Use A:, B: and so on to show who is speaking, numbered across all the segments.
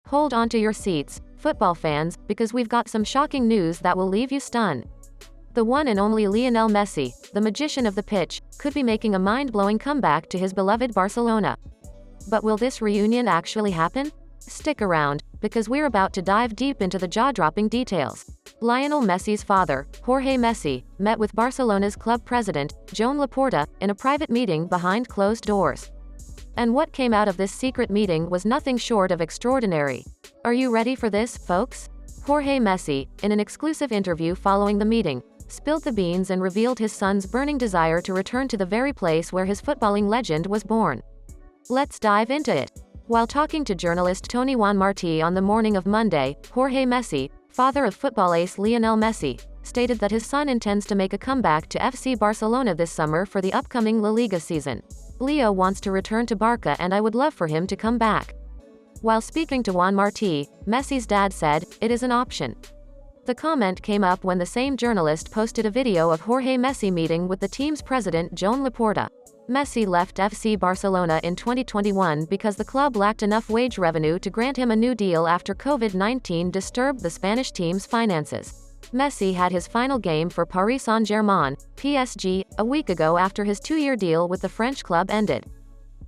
A: Hold on to your seats, football fans, because we've got some shocking news that will leave you stunned. The one and only Lionel Messi, the magician of the pitch, could be making a mind-blowing comeback to his beloved Barcelona. But will this reunion actually happen? Stick around, because we're about to dive deep into the jaw-dropping details. Lionel Messi's father, Jorge Messi, met with Barcelona's club president, Joan Laporta, in a private meeting behind closed doors. And what came out of this secret meeting was nothing short of extraordinary. Are you ready for this, folks? Jorge Messi, in an exclusive interview following the meeting, spilled the beans and revealed his son's burning desire to return to the very place where his footballing legend was born. Let's dive into it. While talking to journalist Tony Juanmarti on the morning of Monday, Jorge Messi, father of football ace Lionel Messi, stated that his son intends to make a comeback to FC Barcelona this summer for the upcoming La Liga season. Leo wants to return to Barca and I would love for him to come back. While speaking to Juanmarti, Messi's dad said, "It is an option." The comment came up when the same journalist posted a video of Jorge Messi meeting with the team's president Joan Laporta. Messi left FC Barcelona in 2021 because the club lacked enough wage revenue to grant him a new deal after COVID-19 disturbed the Spanish team's finances. Messi had his final game for Paris Saint-Germain, PSG, a week ago after his two-year deal with the French club ended.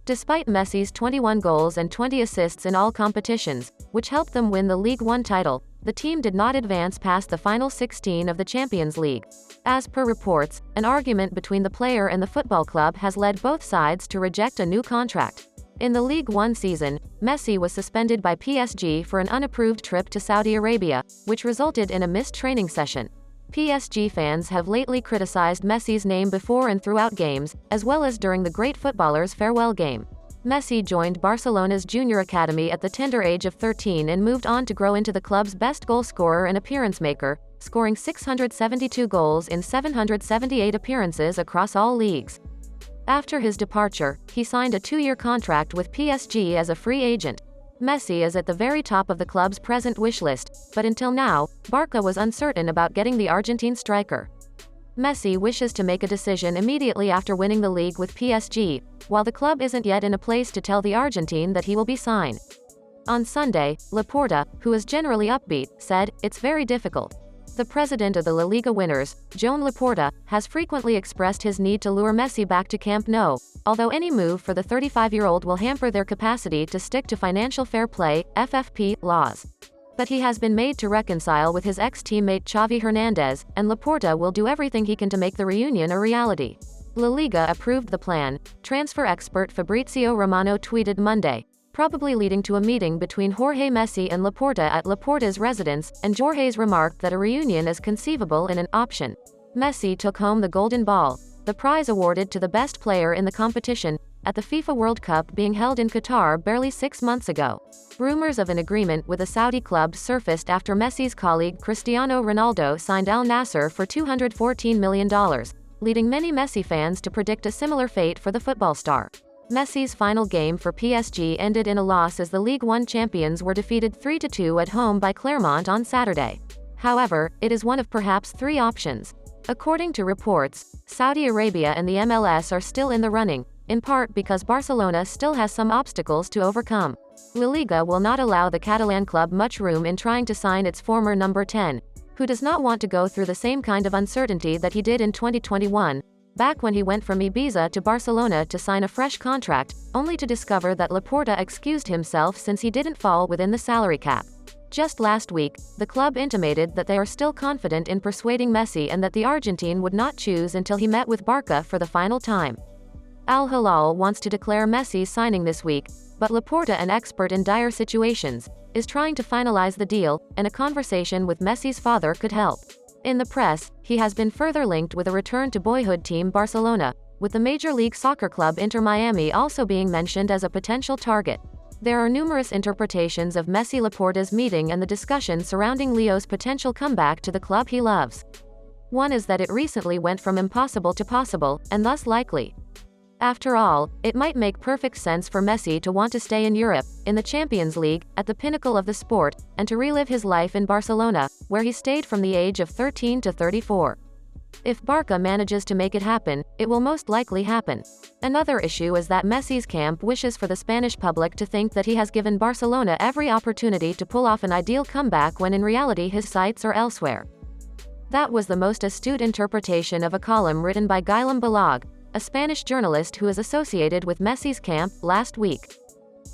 A: Despite Messi's 21 goals and 20 assists in all competitions, which helped them win the Ligue 1 title, the team did not advance past the final 16 of the Champions League. As per reports, an argument between the player and the football club has led both sides to reject a new contract. In the Ligue 1 season, Messi was suspended by PSG for an unapproved trip to Saudi Arabia, which resulted in a missed training session. PSG fans have lately criticized Messi's name before and throughout games, as well as during the great footballer's farewell game. Messi joined Barcelona's junior academy at the tender age of 13 and moved on to grow into the club's best goal scorer and appearance maker, scoring 672 goals in 778 appearances across all leagues. After his departure, he signed a two-year contract with PSG as a free agent. Messi is at the very top of the club's present wish list, but until now, Barca was uncertain about getting the Argentine striker. Messi wishes to make a decision immediately after winning the league with PSG, while the club isn't yet in a place to tell the Argentine that he will be signed. On Sunday, Laporta, who is generally upbeat, said, "It's very difficult." The president of the La Liga winners, Joan Laporta, has frequently expressed his need to lure Messi back to Camp Nou, although any move for the 35-year-old will hamper their capacity to stick to financial fair play, FFP, laws. But he has been made to reconcile with his ex-teammate Xavi Hernandez, and Laporta will do everything he can to make the reunion a reality. La Liga approved the plan, transfer expert Fabrizio Romano tweeted Monday, probably leading to a meeting between Jorge Messi and Laporta at Laporta's residence, and Jorge's remarked that a reunion is conceivable and an option. Messi took home the Golden Ball, the prize awarded to the best player in the competition, at the FIFA World Cup being held in Qatar barely 6 months ago. Rumors of an agreement with a Saudi club surfaced after Messi's colleague Cristiano Ronaldo signed Al Nassr for $214 million, leading many Messi fans to predict a similar fate for the football star. Messi's final game for PSG ended in a loss as the Ligue 1 champions were defeated 3-2 at home by Clermont on Saturday. However, it is one of perhaps three options. According to reports, Saudi Arabia and the MLS are still in the running, in part because Barcelona still has some obstacles to overcome. La Liga will not allow the Catalan club much room in trying to sign its former number 10, who does not want to go through the same kind of uncertainty that he did in 2021, back when he went from Ibiza to Barcelona to sign a fresh contract, only to discover that Laporta excused himself since he didn't fall within the salary cap. Just last week, the club intimated that they are still confident in persuading Messi and that the Argentine would not choose until he met with Barca for the final time. Al Hilal wants to declare Messi's signing this week, but Laporta, an expert in dire situations, is trying to finalize the deal, and a conversation with Messi's father could help. In the press, he has been further linked with a return to boyhood team Barcelona, with the Major League Soccer club Inter Miami also being mentioned as a potential target. There are numerous interpretations of Messi-Laporta's meeting and the discussion surrounding Leo's potential comeback to the club he loves. One is that it recently went from impossible to possible, and thus likely. After all, it might make perfect sense for Messi to want to stay in Europe, in the Champions League, at the pinnacle of the sport, and to relive his life in Barcelona, where he stayed from the age of 13 to 34. If Barca manages to make it happen, it will most likely happen. Another issue is that Messi's camp wishes for the Spanish public to think that he has given Barcelona every opportunity to pull off an ideal comeback when in reality his sights are elsewhere. That was the most astute interpretation of a column written by Guillem Balog, a Spanish journalist who is associated with Messi's camp, last week.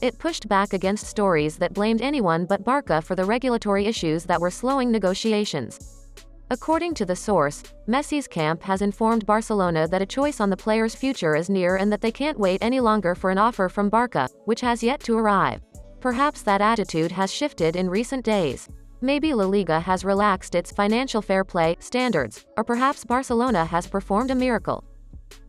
A: It pushed back against stories that blamed anyone but Barca for the regulatory issues that were slowing negotiations. According to the source, Messi's camp has informed Barcelona that a choice on the player's future is near and that they can't wait any longer for an offer from Barca, which has yet to arrive. Perhaps that attitude has shifted in recent days. Maybe La Liga has relaxed its financial fair play standards, or perhaps Barcelona has performed a miracle.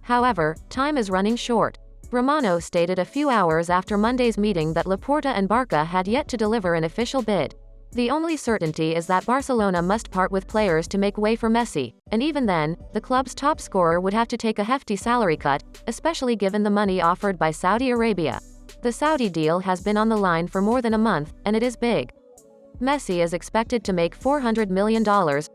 A: However, time is running short. Romano stated a few hours after Monday's meeting that Laporta and Barca had yet to deliver an official bid. The only certainty is that Barcelona must part with players to make way for Messi, and even then, the club's top scorer would have to take a hefty salary cut, especially given the money offered by Saudi Arabia. The Saudi deal has been on the line for more than a month, and it is big. Messi is expected to make $400 million,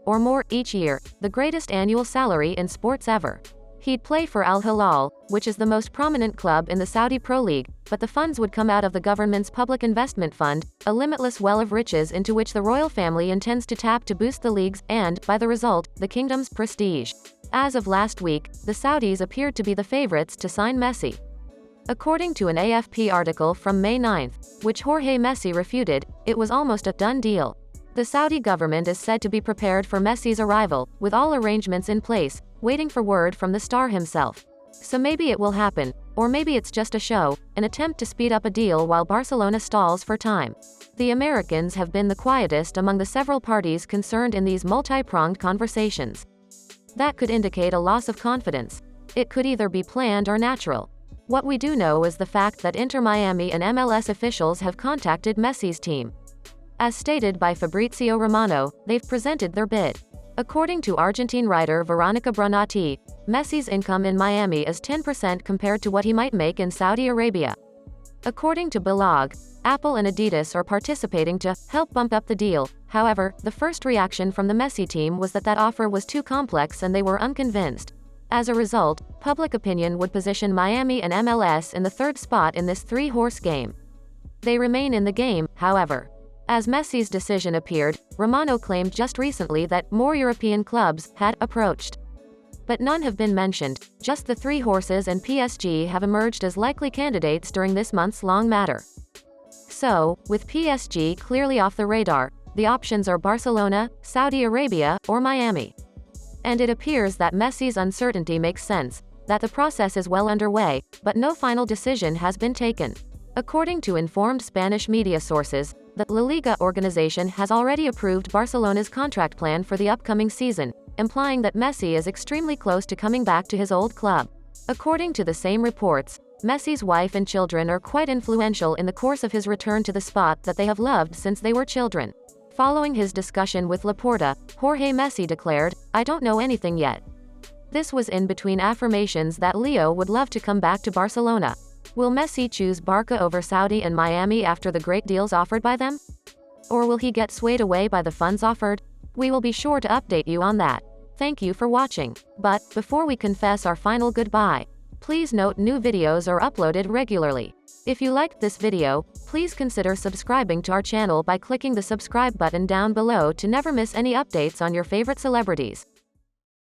A: or more, each year, the greatest annual salary in sports ever. He'd play for Al Hilal, which is the most prominent club in the Saudi Pro League, but the funds would come out of the government's public investment fund, a limitless well of riches into which the royal family intends to tap to boost the league's and, by the result, the kingdom's prestige. As of last week, the Saudis appeared to be the favorites to sign Messi. According to an AFP article from May 9, which Jorge Messi refuted, it was almost a done deal. The Saudi government is said to be prepared for Messi's arrival, with all arrangements in place, waiting for word from the star himself. So maybe it will happen, or maybe it's just a show, an attempt to speed up a deal while Barcelona stalls for time. The Americans have been the quietest among the several parties concerned in these multi-pronged conversations. That could indicate a loss of confidence. It could either be planned or natural. What we do know is the fact that Inter Miami and MLS officials have contacted Messi's team. As stated by Fabrizio Romano, they've presented their bid. According to Argentine writer Veronica Brunati, Messi's income in Miami is 10% compared to what he might make in Saudi Arabia. According to Balog, Apple and Adidas are participating to help bump up the deal. However, the first reaction from the Messi team was that offer was too complex and they were unconvinced. As a result, public opinion would position Miami and MLS in the third spot in this three-horse game. They remain in the game, however. As Messi's decision appeared, Romano claimed just recently that more European clubs had approached. But none have been mentioned, just the three horses and PSG have emerged as likely candidates during this months-long matter. So, with PSG clearly off the radar, the options are Barcelona, Saudi Arabia, or Miami. And it appears that Messi's uncertainty makes sense, that the process is well underway, but no final decision has been taken. According to informed Spanish media sources, the La Liga organization has already approved Barcelona's contract plan for the upcoming season, implying that Messi is extremely close to coming back to his old club. According to the same reports, Messi's wife and children are quite influential in the course of his return to the spot that they have loved since they were children. Following his discussion with Laporta, Jorge Messi declared, "I don't know anything yet." This was in between affirmations that Leo would love to come back to Barcelona. Will Messi choose Barca over Saudi and Miami after the great deals offered by them? Or will he get swayed away by the funds offered? We will be sure to update you on that. Thank you for watching. But, before we confess our final goodbye, please note new videos are uploaded regularly. If you liked this video, please consider subscribing to our channel by clicking the subscribe button down below to never miss any updates on your favorite celebrities.